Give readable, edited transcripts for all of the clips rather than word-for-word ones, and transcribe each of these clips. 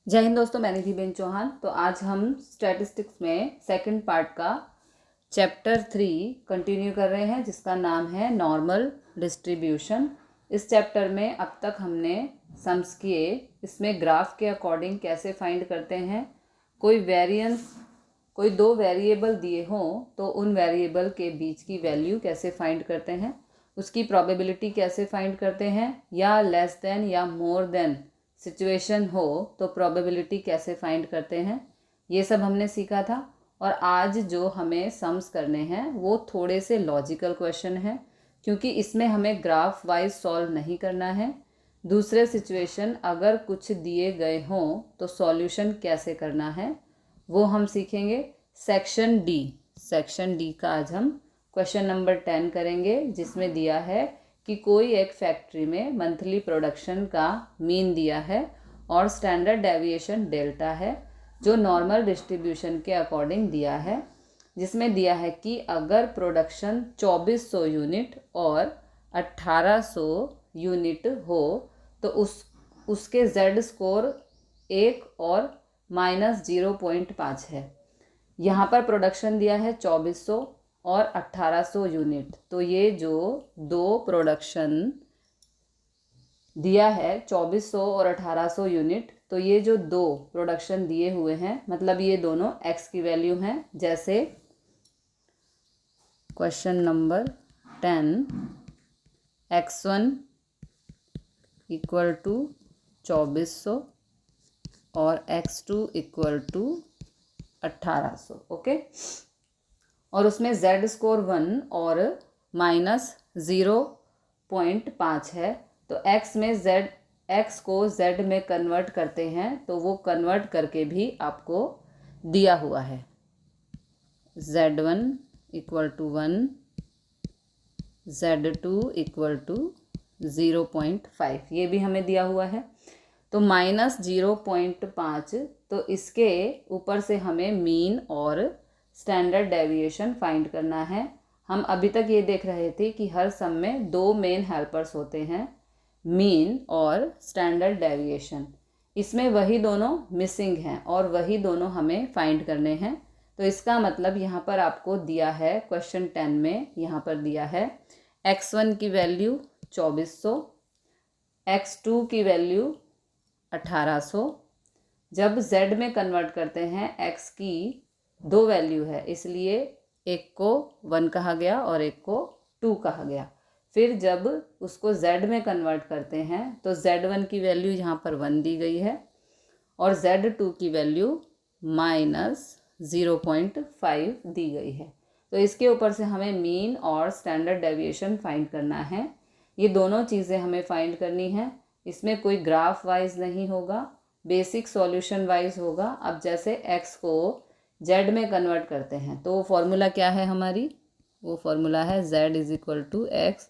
जय हिंद दोस्तों, मैं निधि बेन चौहान। तो आज हम स्टैटिस्टिक्स में सेकंड पार्ट का चैप्टर 3 कंटिन्यू कर रहे हैं, जिसका नाम है नॉर्मल डिस्ट्रीब्यूशन। इस चैप्टर में अब तक हमने सम्स किए, इसमें ग्राफ के अकॉर्डिंग कैसे फाइंड करते हैं, कोई वेरिएंस, कोई दो वेरिएबल दिए हों तो उन वेरिएबल के बीच की वैल्यू कैसे फाइंड करते हैं, उसकी प्रोबेबिलिटी कैसे फाइंड करते हैं, या लेस देन या मोर देन सिचुएशन हो तो प्रोबेबिलिटी कैसे फाइंड करते हैं, ये सब हमने सीखा था। और आज जो हमें सम्स करने हैं वो थोड़े से लॉजिकल क्वेश्चन हैं, क्योंकि इसमें हमें ग्राफ वाइज सॉल्व नहीं करना है। दूसरे सिचुएशन अगर कुछ दिए गए हों तो सॉल्यूशन कैसे करना है वो हम सीखेंगे। सेक्शन डी का आज हम क्वेश्चन नंबर 10 करेंगे, जिसमें दिया है कि कोई एक फैक्ट्री में मंथली प्रोडक्शन का मीन दिया है और स्टैंडर्ड डेविएशन डेल्टा है, जो नॉर्मल डिस्ट्रीब्यूशन के अकॉर्डिंग दिया है, जिसमें दिया है कि अगर प्रोडक्शन 2400 यूनिट और 1800 यूनिट हो तो उसके जेड स्कोर 1 और -0.5 है। यहाँ पर प्रोडक्शन दिया है 2400 और 1800 यूनिट। तो ये जो दो प्रोडक्शन दिया है 2400 और 1800 यूनिट, तो ये जो दो प्रोडक्शन दिए हुए हैं, मतलब ये दोनों x की वैल्यू हैं। जैसे question number 10, x1 equal to 2400 और x2 इक्वल टू 1800। ओके, और उसमें z स्कोर 1 और -0.5 है। तो x में x को z में कन्वर्ट करते हैं तो वो कन्वर्ट करके भी आपको दिया हुआ है। z1 equal to 1, z2 equal to 0.5, ये भी हमें दिया हुआ है। तो -0.5, तो इसके ऊपर से हमें मीन और स्टैंडर्ड डेविएशन फाइंड करना है। हम अभी तक ये देख रहे थे कि हर सम में दो मेन हेल्पर्स होते हैं, मीन और स्टैंडर्ड डेविएशन। इसमें वही दोनों मिसिंग हैं और वही दोनों हमें फाइंड करने हैं। तो इसका मतलब यहाँ पर आपको दिया है क्वेश्चन 10 में, यहाँ पर दिया है x1 की वैल्यू 2400, x2 की वैल्यू 1800। जब z में कन्वर्ट करते हैं, x की दो वैल्यू है, इसलिए एक को 1 कहा गया और एक को 2 कहा गया। फिर जब उसको z में कन्वर्ट करते हैं तो z1 की वैल्यू यहाँ पर 1 दी गई है और z2 की वैल्यू -0.5 दी गई है। तो इसके ऊपर से हमें मीन और स्टैंडर्ड डेविएशन फाइंड करना है। ये दोनों चीज़ें हमें फाइंड करनी है। इसमें कोई ग्राफ वाइज नहीं होगा, बेसिक सॉल्यूशन वाइज होगा। अब जैसे x को z में कन्वर्ट करते हैं तो वो फॉर्मूला क्या है हमारी, वो फॉर्मूला है z = x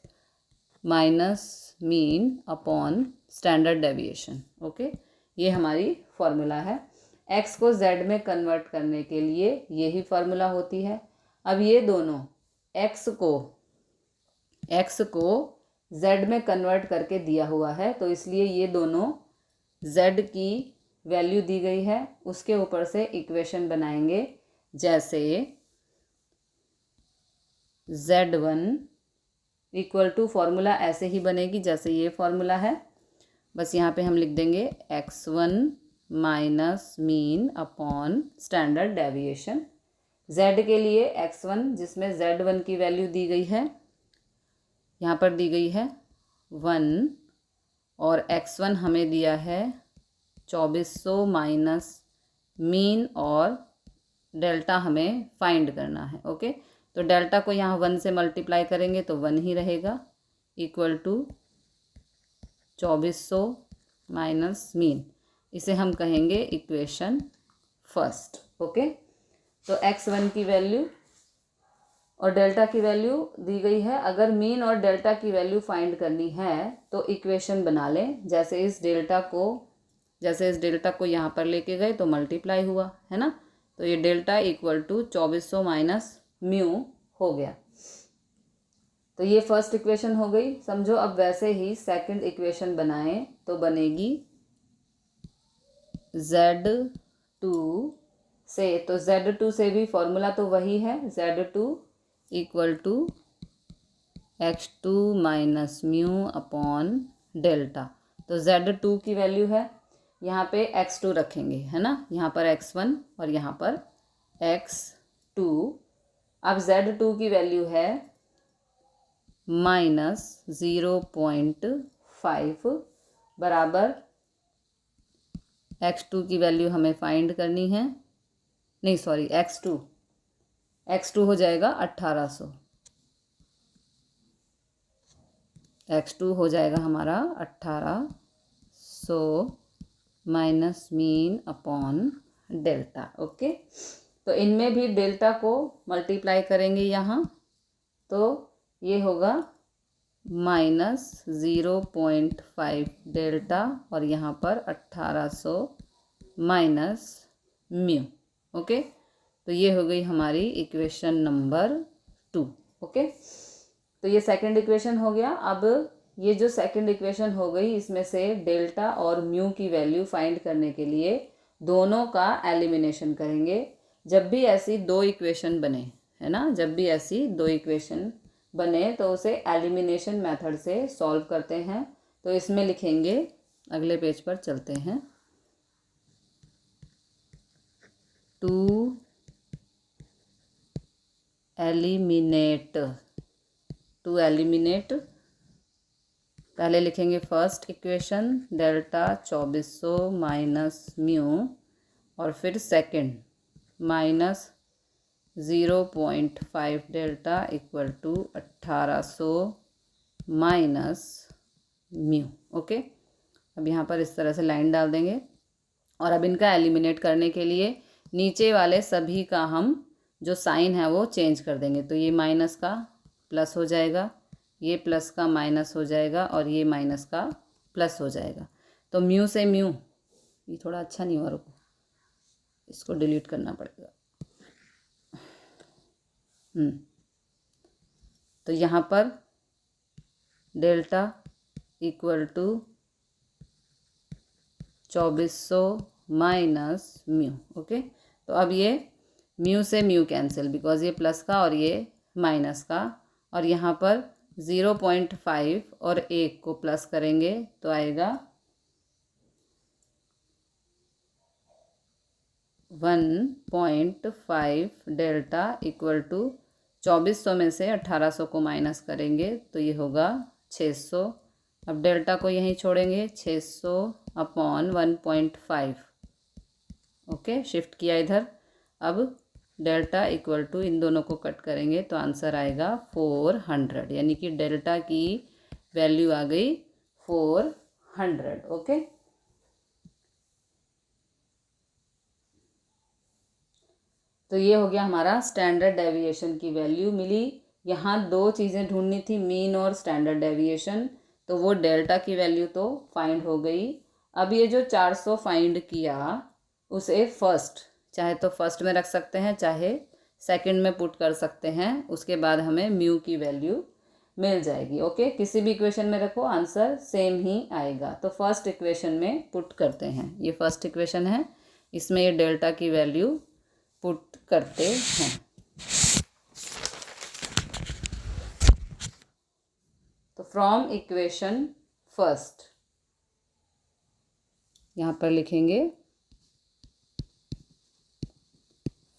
minus mean upon standard deviation. Okay, ये हमारी फॉर्मूला है। x को z में कन्वर्ट करने के लिए यही फॉर्मूला होती है। अब ये दोनों x को z में कन्वर्ट करके दिया हुआ है, तो इसलिए ये दोनों z की वैल्यू दी गई है, उसके ऊपर से इक्वेशन बनाएंगे। जैसे z1 इक्वल टू, फॉर्मूला ऐसे ही बनेगी जैसे ये फॉर्मूला है, बस यहाँ पे हम लिख देंगे x1 minus mean upon standard deviation. z के लिए x1, जिसमें z1 की वैल्यू दी गई है, यहाँ पर दी गई है 1, और x1 हमें दिया है 2400 माइनस मीन और डेल्टा हमें फाइंड करना है। ओके, तो डेल्टा को यहाँ 1 से मल्टीप्लाई करेंगे तो 1 ही रहेगा, इक्वल टू 2400 माइनस मीन। इसे हम कहेंगे इक्वेशन फर्स्ट। ओके, तो x1 की वैल्यू और डेल्टा की वैल्यू दी गई है। अगर मीन और डेल्टा की वैल्यू फाइंड करनी है तो इक्वेशन बना लें। जैसे इस डेल्टा को यहाँ पर लेके गए तो मल्टीप्लाई हुआ है ना, तो ये delta equal to 2400 minus mu हो गया। तो ये फर्स्ट इक्वेशन हो गई, समझो। अब वैसे ही सेकंड इक्वेशन बनाएं तो बनेगी Z2 से, तो Z2 से भी फॉर्मूला तो वही है, Z2 equal to x2 minus mu upon delta. तो Z2 की वैल्यू है, यहाँ पे x2 रखेंगे, है ना, यहाँ पर x1 और यहाँ पर x2। अब Z2 की वैल्यू है -0.5 बराबर x2 की वैल्यू हमें फाइंड करनी है, नहीं सॉरी x2 हो जाएगा 1800, x2 हो जाएगा हमारा 1800 minus mean upon delta. Okay, तो इनमें भी डेल्टा को मल्टीप्लाई करेंगे यहाँ, तो ये होगा -0.5 डेल्टा और यहाँ पर 1800 माइनस म्यू। ओके, तो ये हो गई हमारी इक्वेशन नंबर 2। ओके, तो ये सेकंड इक्वेशन हो गया। अब ये जो सेकंड इक्वेशन हो गई, इसमें से डेल्टा और म्यू की वैल्यू फाइंड करने के लिए दोनों का एलिमिनेशन करेंगे। जब भी ऐसी दो इक्वेशन बने, है ना, जब भी ऐसी दो इक्वेशन बने तो उसे एलिमिनेशन मेथड से सॉल्व करते हैं। तो इसमें लिखेंगे, अगले पेज पर चलते हैं, टू एलिमिनेट पहले लिखेंगे first equation delta 2400 minus mu, और फिर second -0.5 delta equal to 1800 minus mu. Okay, अब यहाँ पर इस तरह से लाइन डाल देंगे और अब इनका एलिमिनेट करने के लिए नीचे वाले सभी का हम जो साइन है वो चेंज कर देंगे। तो ये माइनस का प्लस हो जाएगा, ये प्लस का माइनस हो जाएगा और ये माइनस का प्लस हो जाएगा। तो म्यू से म्यू, ये थोड़ा अच्छा नहीं हुआ, रुको इसको डिलीट करना पड़ेगा। तो यहाँ पर delta equal to 2400 minus mu. Okay, तो अब ये म्यू से म्यू कैंसिल, बिकॉज ये प्लस का और ये माइनस का, और यहाँ पर 0.5 और 1 को प्लस करेंगे तो आएगा 1.5 डेल्टा इक्वल टू 2400 में से 1800 को माइनस करेंगे तो ये होगा 600। अब डेल्टा को यहीं छोड़ेंगे, 600 अपॉन 1.5। ओके, शिफ्ट किया इधर। अब डेल्टा इक्वल टू इन दोनों को कट करेंगे तो आंसर आएगा 400, यानी कि डेल्टा की वैल्यू आ गई 400। ओके, तो ये हो गया हमारा स्टैंडर्ड डेविएशन की वैल्यू मिली। यहाँ दो चीज़ें ढूंढनी थी, मीन और स्टैंडर्ड डेविएशन, तो वो डेल्टा की वैल्यू तो फाइंड हो गई। अब ये जो 400 फाइंड किया उसे फर्स्ट, चाहे तो फर्स्ट में रख सकते हैं चाहे सेकंड में पुट कर सकते हैं, उसके बाद हमें म्यू की वैल्यू मिल जाएगी। ओके, किसी भी इक्वेशन में रखो आंसर सेम ही आएगा। तो फर्स्ट इक्वेशन में पुट करते हैं, ये फर्स्ट इक्वेशन है, इसमें ये डेल्टा की वैल्यू पुट करते हैं। तो फ्रॉम इक्वेशन फर्स्ट यहाँ पर लिखेंगे,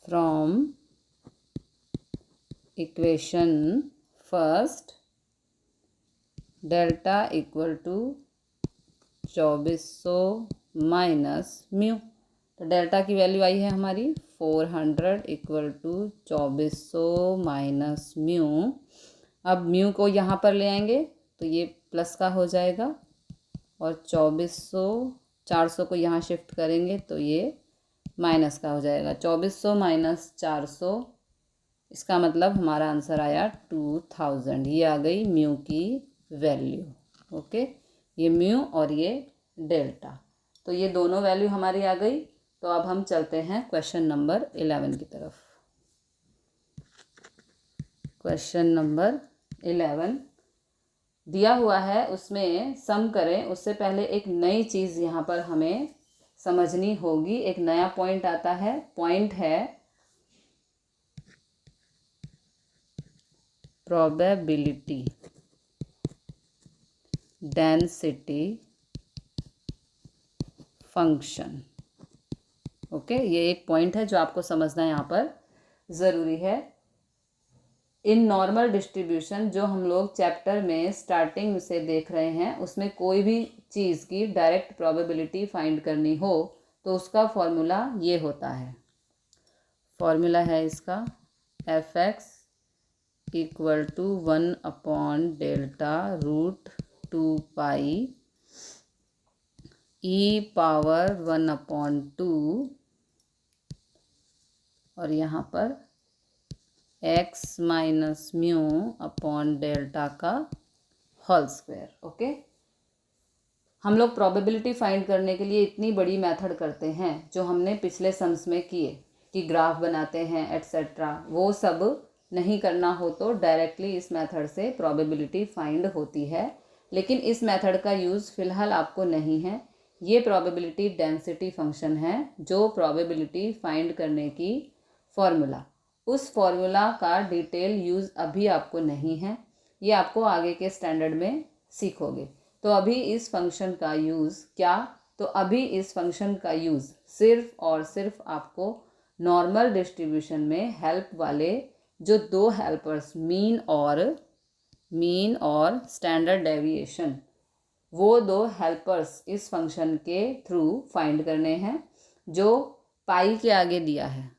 from equation first delta equal to 2400 minus mu. तो डेल्टा की वैल्यू आई है हमारी 400 इक्वल टू 2400 माइनस म्यू। अब म्यू को यहाँ पर ले आएंगे तो ये प्लस का हो जाएगा और 400 को यहाँ शिफ्ट करेंगे तो ये माइनस का हो जाएगा। 2400 माइनस 400, इसका मतलब हमारा आंसर आया 2000। ये आ गई म्यू की वैल्यू। ओके, ये म्यू और ये डेल्टा, तो ये दोनों वैल्यू हमारी आ गई। तो अब हम चलते हैं क्वेश्चन नंबर 11 की तरफ। क्वेश्चन नंबर 11 दिया हुआ है, उसमें सम करें। उससे पहले एक नई चीज़ यहाँ पर हमें समझनी होगी। एक नया पॉइंट आता है, पॉइंट है प्रोबेबिलिटी डेंसिटी फंक्शन। ओके, ये एक पॉइंट है जो आपको समझना यहाँ पर ज़रूरी है। इन नॉर्मल डिस्ट्रीब्यूशन जो हम लोग चैप्टर में स्टार्टिंग से देख रहे हैं, उसमें कोई भी चीज़ की डायरेक्ट प्रोबेबिलिटी फाइंड करनी हो तो उसका फॉर्मूला ये होता है। फॉर्मूला है इसका f(x) इक्वल टू 1/डेल्टा√2π e⁻1/2 और यहाँ पर x minus mu upon delta का होल स्क्वायर। ओके, हम लोग प्रोबेबिलिटी फाइंड करने के लिए इतनी बड़ी मेथड करते हैं जो हमने पिछले सम्स में किए कि ग्राफ बनाते हैं एट्सेट्रा। वो सब नहीं करना हो तो डायरेक्टली इस मेथड से प्रोबेबिलिटी फाइंड होती है, लेकिन इस मेथड का यूज़ फ़िलहाल आपको नहीं है। ये प्रोबेबिलिटी डेंसिटी फंक्शन है जो प्रोबेबिलिटी फाइंड करने की फॉर्मूला, उस फॉर्मूला का डिटेल यूज़ अभी आपको नहीं है, ये आपको आगे के स्टैंडर्ड में सीखोगे। तो अभी इस फंक्शन का यूज़ क्या, तो अभी इस फंक्शन का यूज़ सिर्फ और सिर्फ आपको नॉर्मल डिस्ट्रीब्यूशन में हेल्प वाले जो दो हेल्पर्स मीन और स्टैंडर्ड डेविएशन, वो दो हेल्पर्स इस फंक्शन के थ्रू फाइंड करने हैं। जो पाई के आगे दिया है,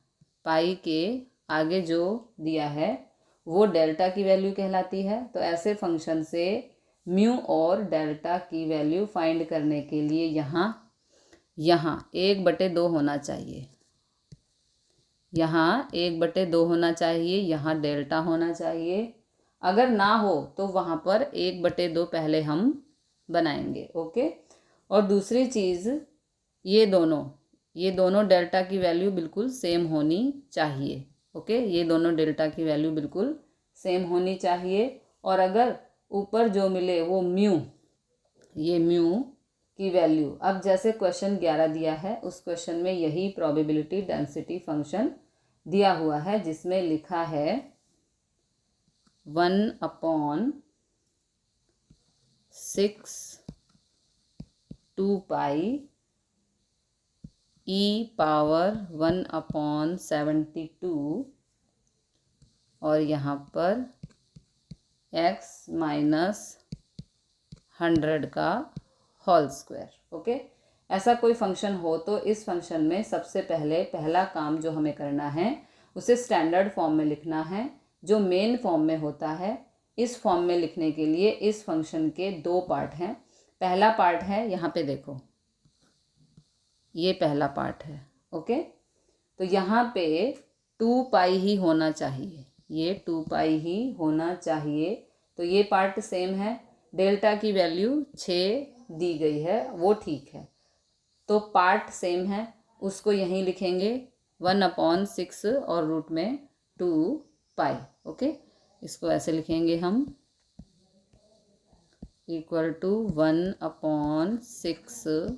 पाई के आगे जो दिया है वो डेल्टा की वैल्यू कहलाती है। तो ऐसे फंक्शन से म्यू और डेल्टा की वैल्यू फाइंड करने के लिए यहाँ 1/2 होना चाहिए, यहाँ 1/2 होना चाहिए, यहाँ डेल्टा होना चाहिए। अगर ना हो तो वहाँ पर 1/2 पहले हम बनाएंगे। ओके, और दूसरी चीज़, ये दोनों डेल्टा की वैल्यू बिल्कुल सेम होनी चाहिए। ओके, ये दोनों डेल्टा की वैल्यू बिल्कुल सेम होनी चाहिए। और अगर ऊपर जो मिले वो ये म्यू की वैल्यू, अब जैसे क्वेश्चन 11 दिया है उस क्वेश्चन में यही प्रोबेबिलिटी डेंसिटी फंक्शन दिया हुआ है, जिसमें लिखा है 1/6(2π e⁻1/72 और यहाँ पर x माइनस 100 का होल स्क्वायर। ओके, ऐसा कोई फंक्शन हो तो इस फंक्शन में सबसे पहला काम जो हमें करना है उसे स्टैंडर्ड फॉर्म में लिखना है, जो मेन फॉर्म में होता है। इस फॉर्म में लिखने के लिए इस फंक्शन के दो पार्ट हैं। पहला पार्ट है, यहाँ पे देखो, ये पहला पार्ट है। ओके, तो यहाँ पे 2π ही होना चाहिए, ये 2π ही होना चाहिए। तो ये पार्ट सेम है, डेल्टा की वैल्यू 6 दी गई है, वो ठीक है। तो पार्ट सेम है, उसको यहीं लिखेंगे 1/6 और रूट में 2π। ओके, इसको ऐसे लिखेंगे हम इक्वल टू 1/6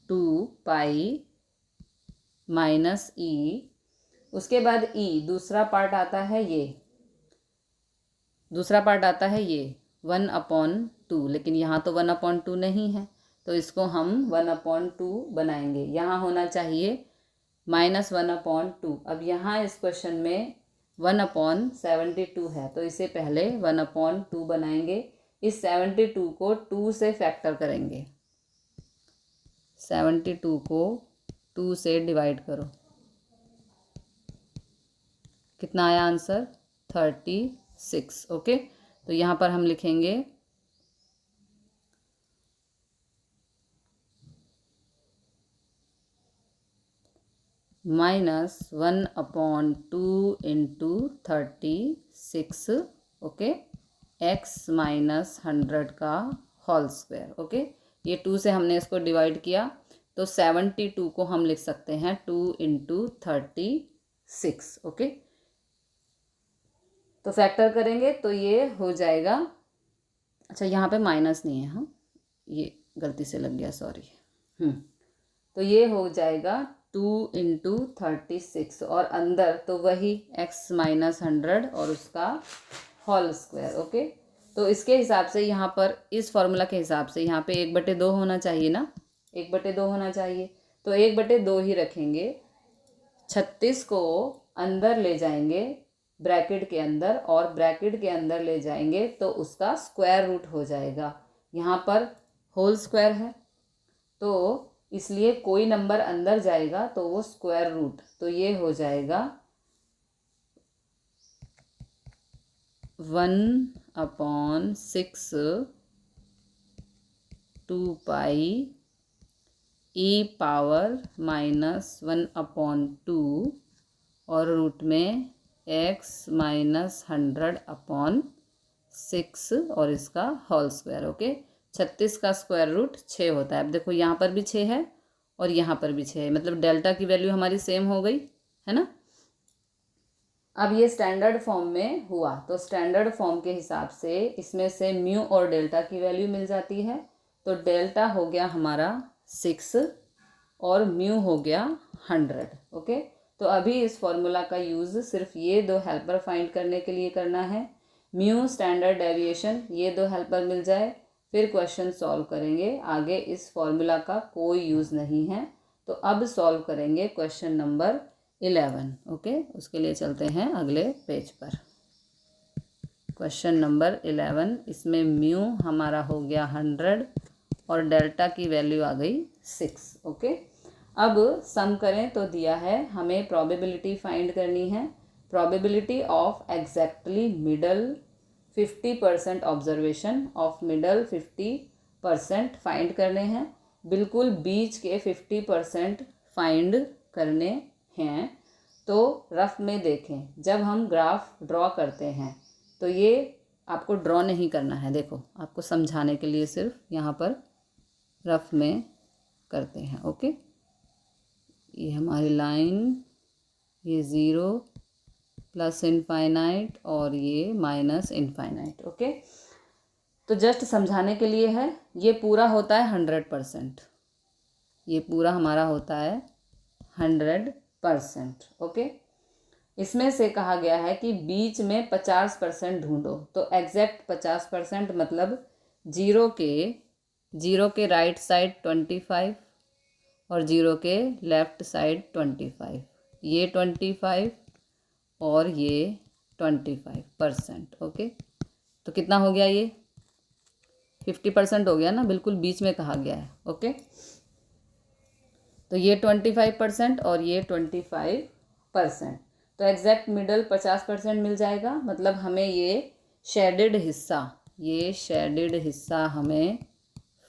2π माइनस e। उसके बाद e दूसरा पार्ट आता है, ये 1/2, लेकिन यहाँ तो 1/2 नहीं है, तो इसको हम 1/2 बनाएंगे। यहाँ होना चाहिए -1/2। अब यहाँ इस क्वेश्चन में 1/72 है, तो इसे पहले 1/2 बनाएंगे। इस 72 को 2 से फैक्टर करेंगे, 72 को 2 से डिवाइड करो, कितना आया आंसर? 36। ओके, तो यहाँ पर हम लिखेंगे -1/2 इंटू 36। ओके, x माइनस 100 का होल स्क्वायर। ओके, ये 2 से हमने इसको डिवाइड किया, तो 72 को हम लिख सकते हैं 2 इंटू 36। ओके, तो फैक्टर करेंगे तो ये हो जाएगा। अच्छा, यहाँ पे माइनस नहीं है, हाँ, ये गलती से लग गया, सॉरी। तो ये हो जाएगा 2 इंटू 36 और अंदर तो वही x माइनस 100 और उसका होल स्क्वायर। ओके, तो इसके हिसाब से यहाँ पर इस फॉर्मूला के हिसाब से यहाँ पे 1/2 होना चाहिए ना, 1/2 होना चाहिए, तो 1/2 ही रखेंगे। 36 को अंदर ले जाएंगे ब्रैकेट के अंदर और ब्रैकेट के अंदर ले जाएंगे तो उसका स्क्वायर रूट हो जाएगा। यहाँ पर होल स्क्वायर है तो इसलिए कोई नंबर अंदर जाएगा तो वो स्क्वायर रूट, तो ये हो जाएगा 1/6 2 पाई e पावर -1/2 और रूट में x माइनस 100/6 और इसका होल स्क्वायर। ओके, 36 का स्क्वायर रूट 6 होता है। अब देखो यहाँ पर भी 6 है और यहाँ पर भी 6 है, मतलब डेल्टा की वैल्यू हमारी सेम हो गई है ना। अब ये स्टैंडर्ड फॉर्म में हुआ तो स्टैंडर्ड फॉर्म के हिसाब से इसमें से म्यू और डेल्टा की वैल्यू मिल जाती है। तो डेल्टा हो गया हमारा 6 और म्यू हो गया 100। ओके, तो अभी इस फॉर्मूला का यूज़ सिर्फ ये दो हेल्पर फाइंड करने के लिए करना है। म्यू स्टैंडर्ड डेविएशन, ये दो हेल्पर मिल जाए फिर क्वेश्चन सॉल्व करेंगे। आगे इस फॉर्मूला का कोई यूज़ नहीं है। तो अब सॉल्व करेंगे क्वेश्चन नंबर 11। ओके, उसके लिए चलते हैं अगले पेज पर। क्वेश्चन नंबर 11, इसमें म्यू हमारा हो गया 100 और डेल्टा की वैल्यू आ गई 6। ओके, अब सम करें तो दिया है हमें प्रोबेबिलिटी फाइंड करनी है। Probability of exactly middle 50% observation of middle 50% find करने हैं। बिल्कुल बीच के 50% फाइंड करने हैं। तो रफ में देखें, जब हम ग्राफ ड्रॉ करते हैं तो ये आपको ड्रॉ नहीं करना है, देखो आपको समझाने के लिए सिर्फ यहाँ पर रफ में करते हैं। ओके, ये हमारी लाइन, ये 0 प्लस इनफाइनाइट और ये माइनस इनफाइनाइट। ओके, तो जस्ट समझाने के लिए है। ये पूरा होता है 100%, ये पूरा हमारा होता है 100%। ओके, इसमें से कहा गया है कि बीच में 50% ढूंढो। तो एग्जैक्ट 50% मतलब जीरो के राइट साइड 25 और जीरो के लेफ्ट साइड 25, ये 25 और ये 25%। ओके, तो कितना हो गया, ये 50% हो गया ना, बिल्कुल बीच में कहा गया है। ओके, तो ये 25% और ये 25%, तो एग्जैक्ट मिडल 50% मिल जाएगा। मतलब हमें ये शेडेड हिस्सा हमें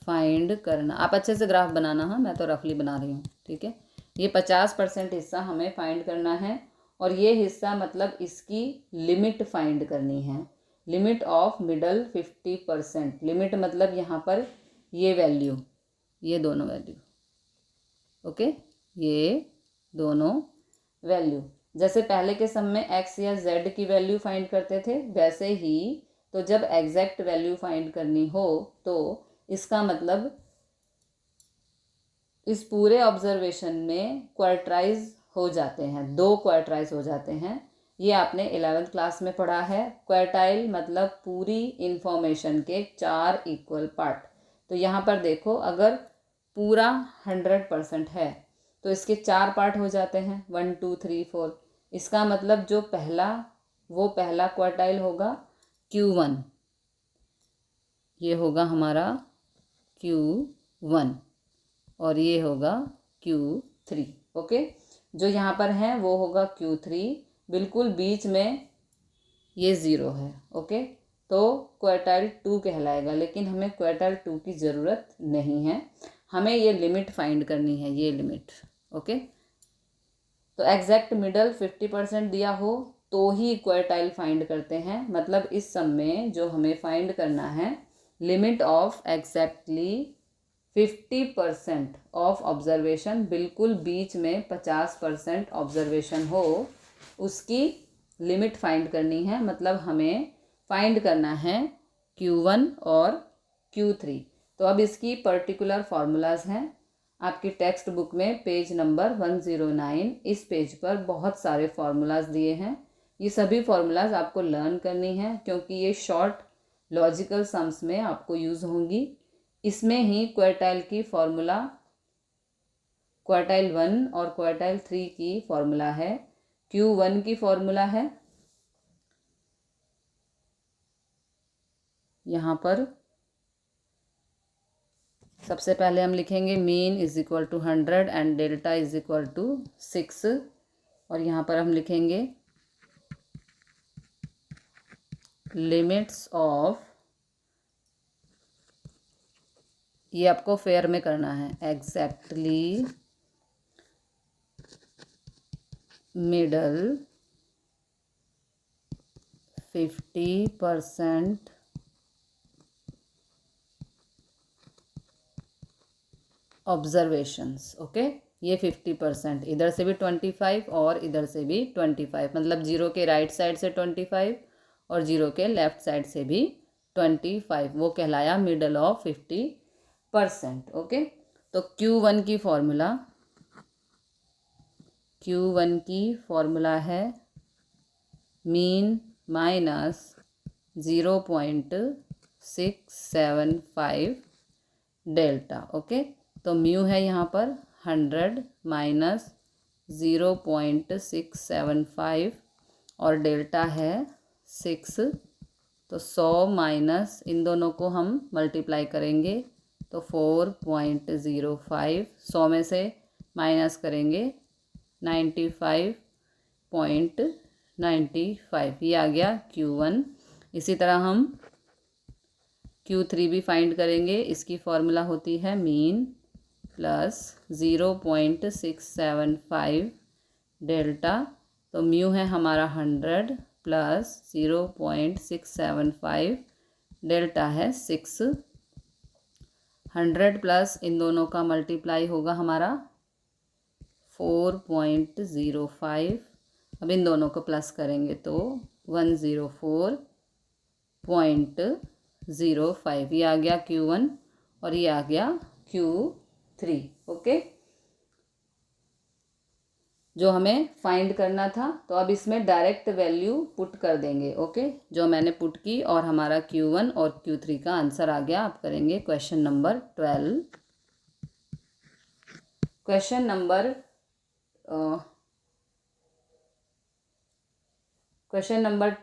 फाइंड करना। आप अच्छे से ग्राफ बनाना, हाँ मैं तो रफली बना रही हूँ, ठीक है। ये 50% हिस्सा हमें फाइंड करना है और ये हिस्सा मतलब इसकी लिमिट फाइंड करनी है। लिमिट ऑफ मिडल 50%, लिमिट मतलब यहाँ पर ये वैल्यू, ये दोनों वैल्यू। ओके, ये दोनों वैल्यू, जैसे पहले के सम में x या z की वैल्यू फाइंड करते थे वैसे ही तो जब एग्जैक्ट वैल्यू फाइंड करनी हो तो इसका मतलब इस पूरे ऑब्जर्वेशन में क्वार्टाइज हो जाते हैं, 2 क्वार्टाइज हो जाते हैं। ये आपने 11th क्लास में पढ़ा है। क्वार्टाइल मतलब पूरी इंफॉर्मेशन के 4 इक्वल पार्ट। तो यहाँ पर देखो, अगर पूरा 100% है तो इसके 4 पार्ट हो जाते हैं, 1 2 3 4। इसका मतलब जो पहला क्वार्टाइल होगा Q1, ये होगा हमारा Q1 और ये होगा Q3। ओके, जो यहाँ पर है वो होगा Q3, बिल्कुल बीच में ये 0 है। ओके, तो क्वार्टाइल 2 कहलाएगा, लेकिन हमें क्वार्टाइल 2 की ज़रूरत नहीं है, हमें ये लिमिट फाइंड करनी है, ये लिमिट। ओके, तो एग्जैक्ट मिडल 50% दिया हो तो ही क्वार्टाइल फाइंड करते हैं। मतलब इस सम में जो हमें फाइंड करना है, limit of exactly 50% of observation, बिल्कुल बीच में 50% ऑब्जर्वेशन हो, उसकी लिमिट फाइंड करनी है। मतलब हमें फाइंड करना है Q1 और Q3। तो अब इसकी पर्टिकुलर फार्मूलाज हैं। आपकी टेक्स्ट बुक में पेज नंबर 109 इस पेज पर बहुत सारे फार्मूलाज दिए हैं। ये सभी फार्मूलाज आपको लर्न करनी है क्योंकि ये शॉर्ट लॉजिकल सम्स में आपको यूज़ होंगी। इसमें ही क्वार्टाइल की फार्मूला, क्वार्टाइल 1 और क्वार्टाइल 3 की फार्मूला है। Q1 की फार्मूला है यहाँ पर सबसे पहले हम लिखेंगे mean is equal to 100 and delta is equal to 6, और यहाँ पर हम लिखेंगे लिमिट्स ऑफ, ये आपको फेयर में करना है, एग्जैक्टली मिडल 50% ऑब्जर्वेशंस। ओके, ये 50%, इधर से भी 25 और इधर से भी 25, मतलब जीरो के राइट साइड से 25 और जीरो के लेफ्ट साइड से भी 25, वो कहलाया मिडल ऑफ 50%। ओके, तो Q1 की फॉर्मूला है मीन माइनस 0.675 डेल्टा। ओके, तो म्यू है यहाँ पर 100 माइनस 0.675 और डेल्टा है 6, तो 100 माइनस इन दोनों को हम मल्टीप्लाई करेंगे तो 4.05, 100 में से माइनस करेंगे 95.95, ये आ गया Q1। इसी तरह हम Q3 भी फाइंड करेंगे। इसकी फॉर्मूला होती है मीन प्लस 0.675 डेल्टा, तो म्यू है हमारा 100 प्लस 0.675 डेल्टा है 6। 100 प्लस इन दोनों का मल्टीप्लाई होगा हमारा 4.05, अब इन दोनों को प्लस करेंगे तो 104.05, ये आ गया Q1 और ये आ गया Q3। ओके, जो हमें फाइंड करना था, तो अब इसमें डायरेक्ट वैल्यू पुट कर देंगे। ओके, जो मैंने पुट की और हमारा Q1 और Q3 का आंसर आ गया। आप करेंगे क्वेश्चन नंबर 12। क्वेश्चन नंबर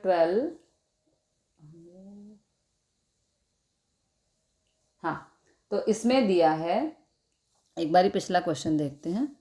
12, हाँ, तो इसमें दिया है, एक बारी पिछला क्वेश्चन देखते हैं।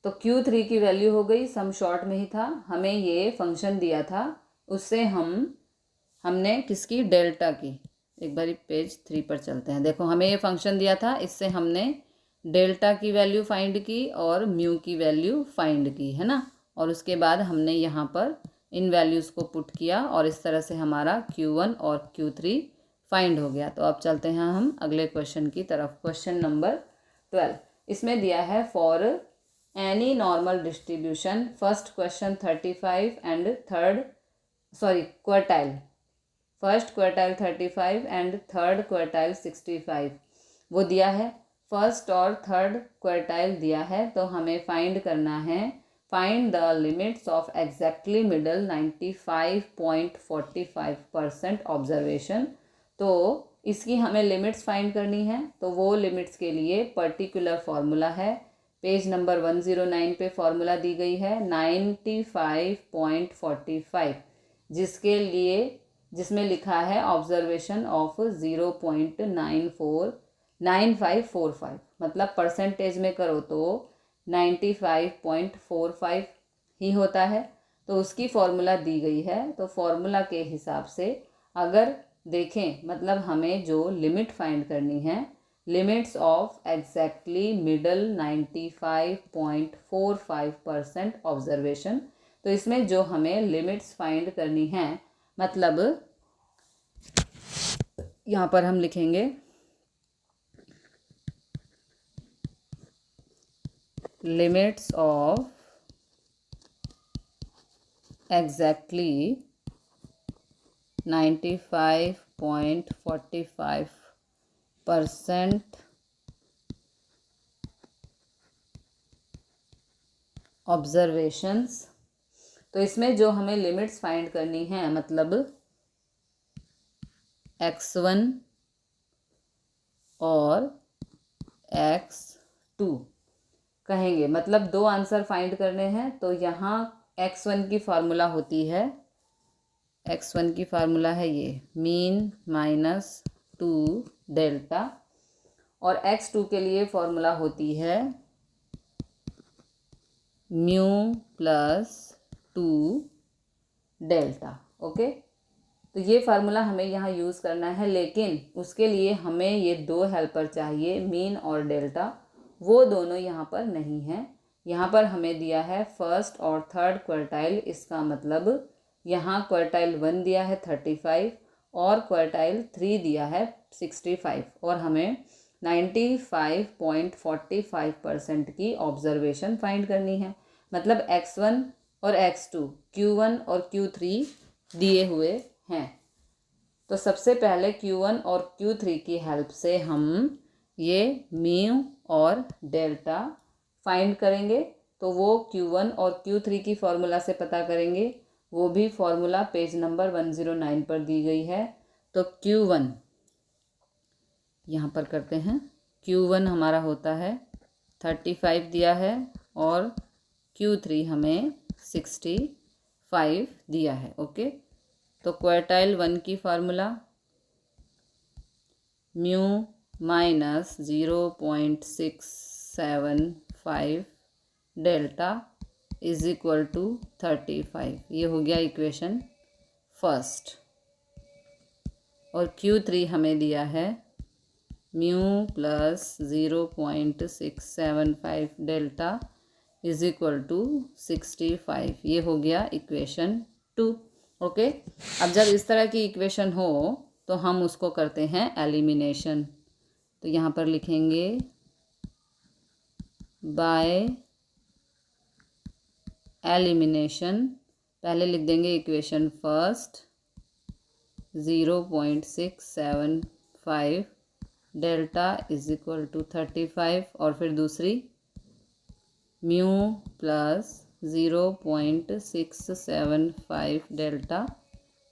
तो Q3 की वैल्यू हो गई, सम शॉर्ट में ही था, हमें ये फंक्शन दिया था, उससे हमने किसकी, डेल्टा की। एक बारी पेज 3 पर चलते हैं। देखो, हमें ये फंक्शन दिया था, इससे हमने डेल्टा की वैल्यू फाइंड की और म्यू की वैल्यू फाइंड की, है ना। और उसके बाद हमने यहाँ पर इन वैल्यूज़ को पुट किया और इस तरह से हमारा Q1 और Q3 फाइंड हो गया। तो अब चलते हैं हम अगले क्वेश्चन की तरफ। क्वेश्चन नंबर 12, इसमें दिया है for any normal distribution, first question 35 and quartile, first quartile 35 and third quartile 65, वो दिया है। फर्स्ट और थर्ड क्वार्टाइल दिया है, तो हमें फाइंड करना है, find the limits of exactly middle 95.45% observation. तो इसकी हमें लिमिट्स फाइंड करनी है, तो वो लिमिट्स के लिए पर्टिकुलर फार्मूला है। पेज नंबर 109 पे फार्मूला दी गई है 95.45, जिसमें लिखा है ऑब्जर्वेशन ऑफ 0.9545, मतलब परसेंटेज में करो तो 95.45 ही होता है। तो उसकी फॉर्मूला दी गई है, तो फॉर्मूला के हिसाब से अगर देखें, मतलब हमें जो लिमिट फाइंड करनी है, limits of exactly middle 95.45% observation, तो इसमें जो हमें लिमिट्स फाइंड करनी है, मतलब यहाँ पर हम लिखेंगे limits of exactly 95.45 percent observations. तो इसमें जो हमें लिमिट्स फाइंड करनी है, मतलब x1 और x2 कहेंगे, मतलब दो आंसर फाइंड करने हैं। तो यहाँ x1 की फार्मूला होती है, x1 की फार्मूला है ये मीन माइनस 2 डेल्टा, और x2 के लिए फार्मूला होती है म्यू प्लस 2 डेल्टा। ओके, तो ये फार्मूला हमें यहाँ यूज़ करना है, लेकिन उसके लिए हमें ये दो हेल्पर चाहिए, मीन और डेल्टा। वो दोनों यहाँ पर नहीं है। यहाँ पर हमें दिया है फर्स्ट और थर्ड क्वार्टाइल, इसका मतलब यहाँ क्वार्टाइल 1 दिया है 35 और क्वार्टाइल 3 दिया है 65, और हमें 95.45% की ऑब्जर्वेशन फाइंड करनी है। मतलब x1 और x2, q1 और q3 दिए हुए हैं। तो सबसे पहले q1 और q3 की हेल्प से हम ये म्यू और डेल्टा फाइंड करेंगे। तो वो q1 और q3 की फार्मूला से पता करेंगे, वो भी फार्मूला पेज नंबर 109 पर दी गई है। तो q1 यहाँ पर करते हैं, q1 हमारा होता है 35 दिया है और q3 हमें 65 दिया है। ओके, तो क्वार्टाइल 1 की formula mu minus 0.675 delta is equal to 35। ये हो गया इक्वेशन फर्स्ट। और q3 हमें दिया है mu plus 0.675 delta is equal to 65। ये हो गया इक्वेशन 2। ओके, अब जब इस तरह की इक्वेशन हो तो हम उसको करते हैं एलिमिनेशन। तो यहाँ पर लिखेंगे बाय एलिमिनेशन। पहले लिख देंगे equation first 0.675 delta is equal to 35, और फिर दूसरी mu plus 0.675 delta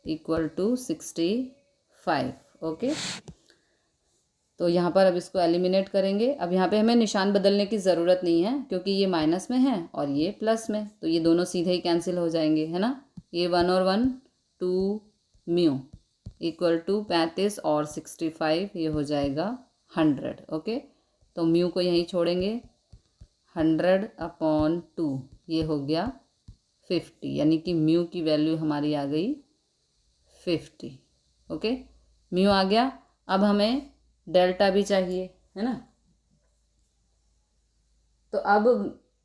equal to 65। Okay, तो यहाँ पर अब इसको एलिमिनेट करेंगे। अब यहाँ पे हमें निशान बदलने की ज़रूरत नहीं है, क्योंकि ये माइनस में है और ये प्लस में, तो ये दोनों सीधे ही कैंसिल हो जाएंगे, है ना। ये 1 और 1 2 म्यू इक्वल टू 35 और 65, ये हो जाएगा 100। ओके, तो म्यू को यहीं छोड़ेंगे, 100/2 ये हो गया 50, यानी कि म्यू की वैल्यू हमारी आ गई 50। ओके, म्यू आ गया। अब हमें डेल्टा भी चाहिए, है ना। तो अब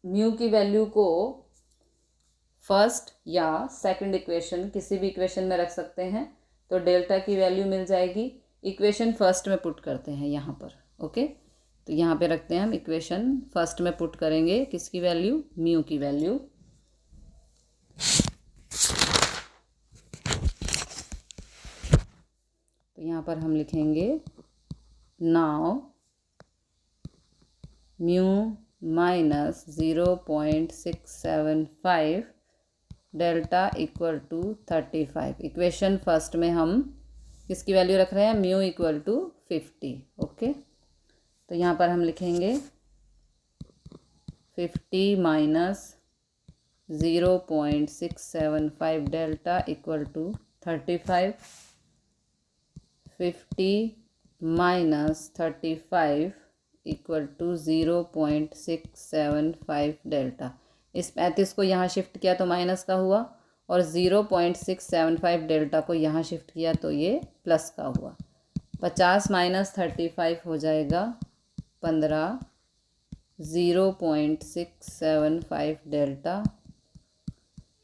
म्यू की वैल्यू को फर्स्ट या सेकंड इक्वेशन, किसी भी इक्वेशन में रख सकते हैं, तो डेल्टा की वैल्यू मिल जाएगी। इक्वेशन फर्स्ट में पुट करते हैं यहाँ पर। ओके, तो यहाँ पे रखते हैं हम, इक्वेशन फर्स्ट में पुट करेंगे किसकी वैल्यू, म्यू की वैल्यू। तो यहाँ पर हम लिखेंगे now mu minus 0.675 delta equal to 35। Equation first में हम किसकी वैल्यू रख रहे हैं, म्यू इक्वल टू 50। ओके, तो यहाँ पर हम लिखेंगे 50 minus 0.675 delta equal to 35। 50 minus 35 equal to 0.675 delta. इस 35 को यहाँ शिफ्ट किया तो माइनस का हुआ, और 0.675 डेल्टा को यहाँ शिफ्ट किया तो ये प्लस का हुआ। 50 माइनस 35 हो जाएगा 15। 0.675 डेल्टा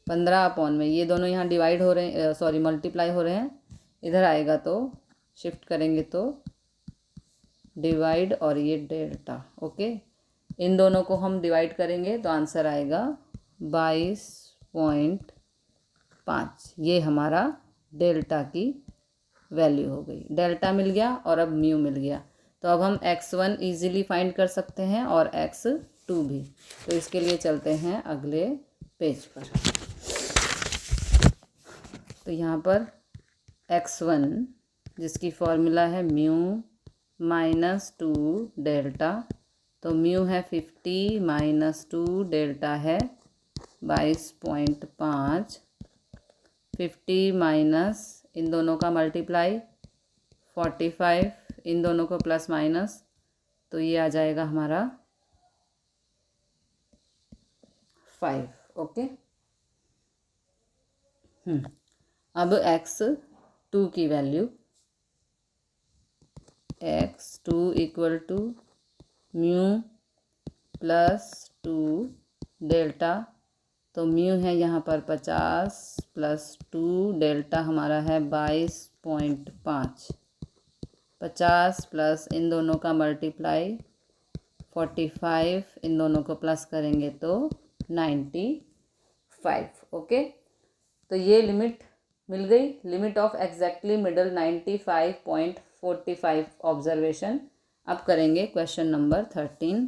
15 में ये दोनों यहाँ डिवाइड हो रहे हैं, सॉरी मल्टीप्लाई हो रहे हैं, इधर आएगा तो शिफ्ट करेंगे तो डिवाइड, और ये डेल्टा। ओके, इन दोनों को हम डिवाइड करेंगे तो आंसर आएगा 22.5। ये हमारा डेल्टा की वैल्यू हो गई। डेल्टा मिल गया और अब म्यू मिल गया। तो अब हम x1 ईजिली फाइंड कर सकते हैं और x2 भी। तो इसके लिए चलते हैं अगले पेज पर। तो यहाँ पर x1 जिसकी फॉर्मूला है म्यू माइनस 2 डेल्टा, तो म्यू है 50 माइनस 2 डेल्टा है 22.5, 50 माइनस इन दोनों का मल्टीप्लाई 45, इन दोनों को प्लस माइनस, तो ये आ जाएगा हमारा 5। ओके। अब x2 की value, x2 equal to mu plus 2 delta, तो म्यू है यहाँ पर 50 प्लस 2 डेल्टा हमारा है 22.5, 50 प्लस इन दोनों का मल्टीप्लाई 45, इन दोनों को प्लस करेंगे तो 95। ओके। तो ये लिमिट मिल गई, limit of exactly middle 95.45 observation. अब करेंगे क्वेश्चन नंबर 13।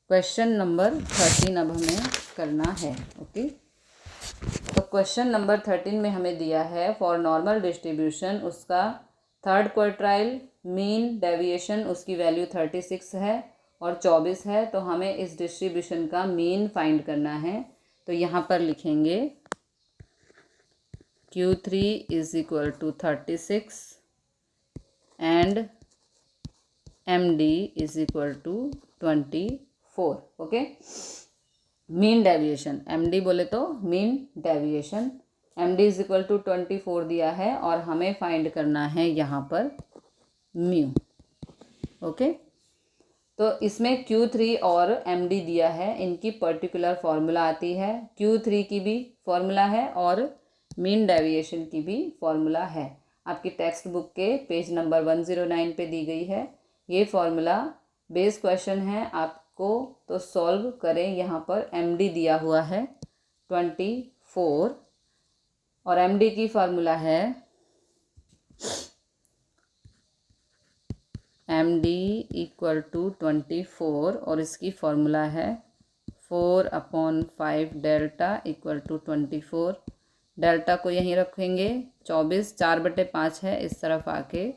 क्वेश्चन नंबर 13 अब हमें करना है। ओके। तो क्वेश्चन नंबर 13 में हमें दिया है फॉर नॉर्मल डिस्ट्रीब्यूशन, उसका थर्ड क्वार्टाइल मीन डेविएशन उसकी वैल्यू 36 है और 24 है। तो हमें इस डिस्ट्रीब्यूशन का मीन फाइंड करना है। तो यहाँ पर लिखेंगे Q3 is equal to 36 and MD is equal to 24। Okay. Mean deviation, MD बोले तो mean deviation, MD is equal to 24 दिया है और हमें फाइंड करना है यहाँ पर म्यू। ओके। तो इसमें Q3 और MD दिया है, इनकी पर्टिकुलर फॉर्मूला आती है। Q3 की भी फॉर्मूला है और मीन डेविएशन की भी फॉर्मूला है, आपकी टेक्स्ट बुक के पेज नंबर 109 पे दी गई है। ये फॉर्मूला बेस क्वेश्चन है आपको, तो सॉल्व करें। यहाँ पर MD दिया हुआ है 24 और MD की फॉर्मूला है MD इक्वल टू 24 और इसकी फॉर्मूला है 4/5 डेल्टा इक्वल टू 24। डेल्टा को यहीं रखेंगे, 24 4/5 है, इस तरफ आके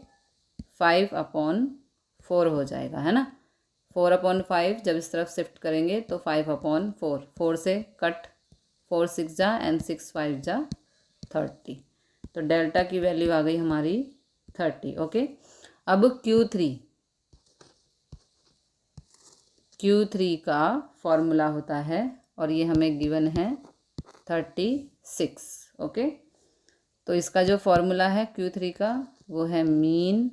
5/4 हो जाएगा, है ना। 4/5 जब इस तरफ शिफ्ट करेंगे तो 5/4, 4 से कट, 4 6 जा एंड 6 5 जा 30। तो डेल्टा की वैल्यू आ गई हमारी 30। ओके। अब Q3 का फॉर्मूला होता है और ये हमें गिवन है 36। ओके। तो इसका जो फॉर्मूला है Q3 का वो है मीन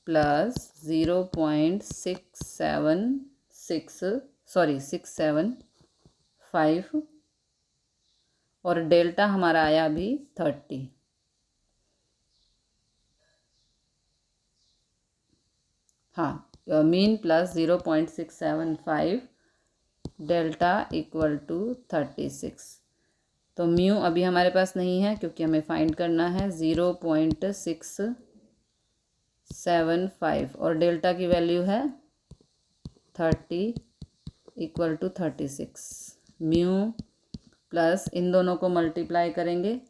प्लस 675 और डेल्टा हमारा आया अभी 30। हाँ, mean plus 0.675 delta equal to 36। तो म्यू अभी हमारे पास नहीं है क्योंकि हमें फाइंड करना है 0.675 और डेल्टा की वैल्यू है 30 इक्वल टू 36। म्यू प्लस इन दोनों को मल्टीप्लाई करेंगे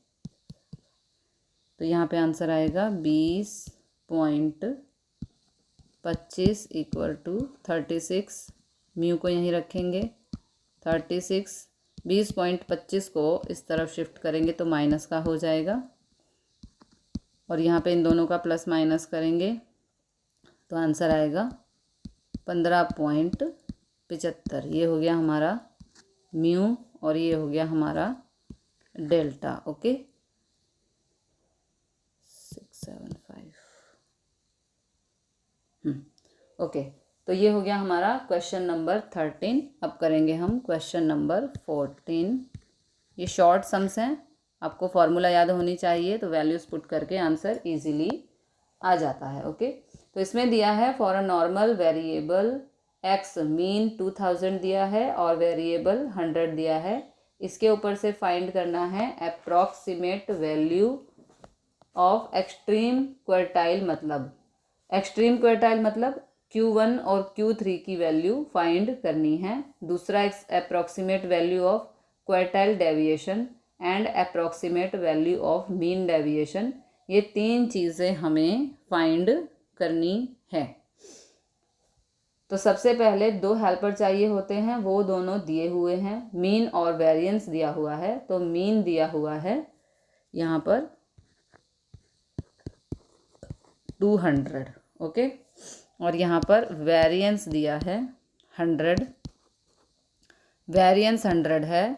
तो यहाँ पे आंसर आएगा 20.25 इक्वल टू 36। म्यू को यहीं रखेंगे 36, 20.25 को इस तरफ शिफ्ट करेंगे तो माइनस का हो जाएगा और यहाँ पे इन दोनों का प्लस माइनस करेंगे तो आंसर आएगा 15.75। ये हो गया हमारा म्यू और ये हो गया हमारा डेल्टा। ओके। 675। ओके। तो ये हो गया हमारा क्वेश्चन नंबर 13। अब करेंगे हम क्वेश्चन नंबर 14। ये शॉर्ट सम्स हैं, आपको फॉर्मूला याद होनी चाहिए, तो वैल्यूज़ पुट करके आंसर इजीली आ जाता है। ओके। तो इसमें दिया है for a normal variable x mean 2000 दिया है और वेरिएबल 100 दिया है। इसके ऊपर से फाइंड करना है approximate value of extreme quartile मतलब Q1 और Q3 की वैल्यू फाइंड करनी है। दूसरा approximate value of quartile deviation and approximate value of mean deviation, ये तीन चीज़ें हमें फाइंड करनी है। तो सबसे पहले दो हेल्पर चाहिए होते हैं, वो दोनों दिए हुए हैं। मीन और वेरिएंस दिया हुआ है, तो मीन दिया हुआ है यहाँ पर 200, ओके, और यहाँ पर वेरिएंस दिया है 100। वेरिएंस 100 है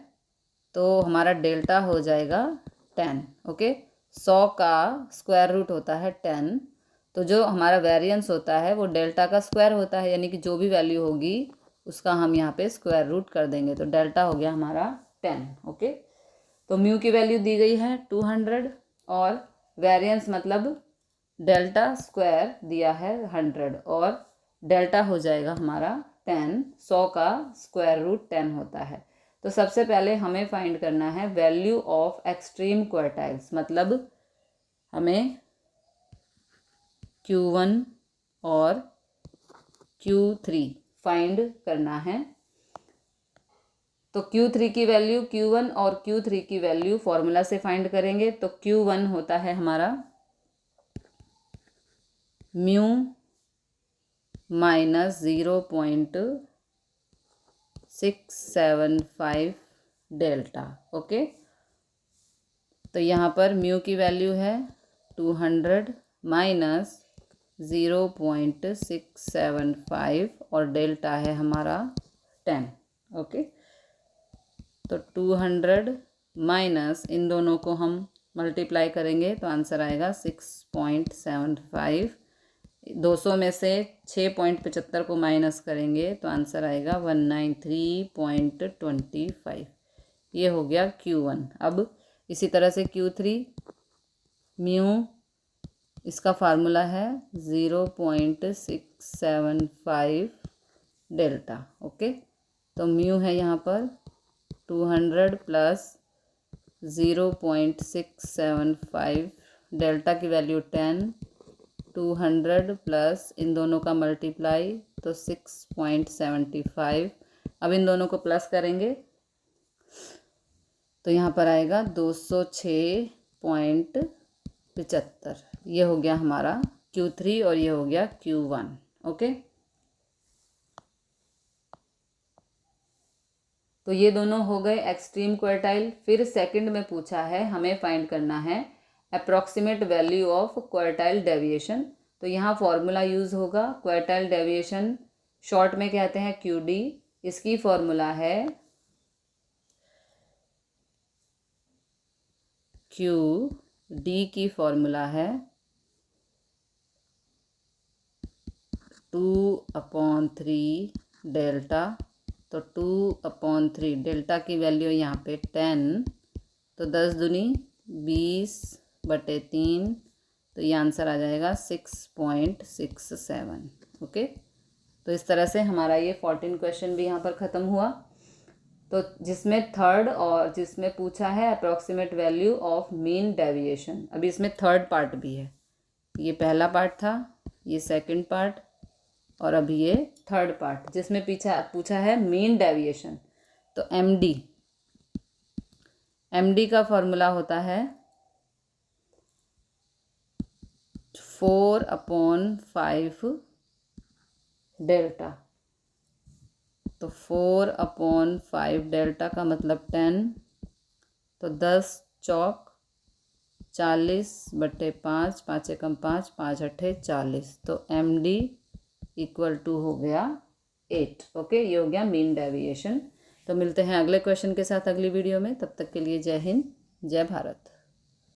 तो हमारा डेल्टा हो जाएगा 10, ओके। 100 का स्क्वायर रूट होता है 10, तो जो हमारा वेरिएंस होता है वो डेल्टा का स्क्वायर होता है, यानी कि जो भी वैल्यू होगी उसका हम यहाँ पे स्क्वायर रूट कर देंगे, तो डेल्टा हो गया हमारा 10, ओके। तो म्यू की वैल्यू दी गई है 200 और वेरिएंस मतलब डेल्टा स्क्वायर दिया है 100 और डेल्टा हो जाएगा हमारा 10। 100 का स्क्वायर रूट 10 होता है। तो सबसे पहले हमें फाइंड करना है वैल्यू ऑफ एक्सट्रीम क्वार्टाइल्स, मतलब हमें Q1 और Q3 फाइंड करना है। तो Q3 की वैल्यू, Q1 और Q3 की वैल्यू फॉर्मूला से फाइंड करेंगे। तो Q1 होता है हमारा म्यू माइनस 0.675 डेल्टा, ओके। तो यहाँ पर म्यू की वैल्यू है 200 माइनस 0.675 और डेल्टा है हमारा 10, ओके। तो 200 माइनस इन दोनों को हम मल्टीप्लाई करेंगे तो आंसर आएगा 6.75। 200 में से 6.75 को माइनस करेंगे तो आंसर आएगा 193.25। ये हो गया Q1। अब इसी तरह से Q3 म्यू, इसका फार्मूला है 0.675 डेल्टा, ओके। तो म्यू है यहाँ पर 200 प्लस 0.675, डेल्टा की वैल्यू 10, 200 प्लस इन दोनों का मल्टीप्लाई तो 6.75। अब इन दोनों को प्लस करेंगे तो यहाँ पर आएगा 206.75। ये हो गया हमारा Q3 और ये हो गया Q1, ओके। तो ये दोनों हो गए एक्सट्रीम क्वार्टाइल। फिर सेकंड में पूछा है हमें फाइंड करना है approximate value of quartile deviation. तो यहाँ फॉर्मूला यूज़ होगा, क्वार्टाइल डेविएशन शॉर्ट में कहते हैं QD। इसकी फॉर्मूला है QD की फॉर्मूला है 2/3 डेल्टा। तो 2/3 डेल्टा की वैल्यू यहाँ पे 10, तो 10 दूनी 20/3, तो ये आंसर आ जाएगा 6.67, ओके। तो इस तरह से हमारा ये 14 क्वेश्चन भी यहाँ पर ख़त्म हुआ। तो जिसमें थर्ड और जिसमें पूछा है approximate value of mean deviation, अभी इसमें थर्ड पार्ट भी है। ये पहला पार्ट था, ये सेकंड पार्ट और अभी ये थर्ड पार्ट जिसमें पूछा है मीन डेविएशन। तो MD का फॉर्मूला होता है 4/5 डेल्टा। तो 4/5 डेल्टा का मतलब 10, तो 10 चौक 40/5, 5 एकम 5, 5 अट्ठे 40, तो MD इक्वल टू हो गया 8, ओके। ये हो गया मीन डेविएशन। तो मिलते हैं अगले क्वेश्चन के साथ अगली वीडियो में, तब तक के लिए जय हिंद, जय भारत।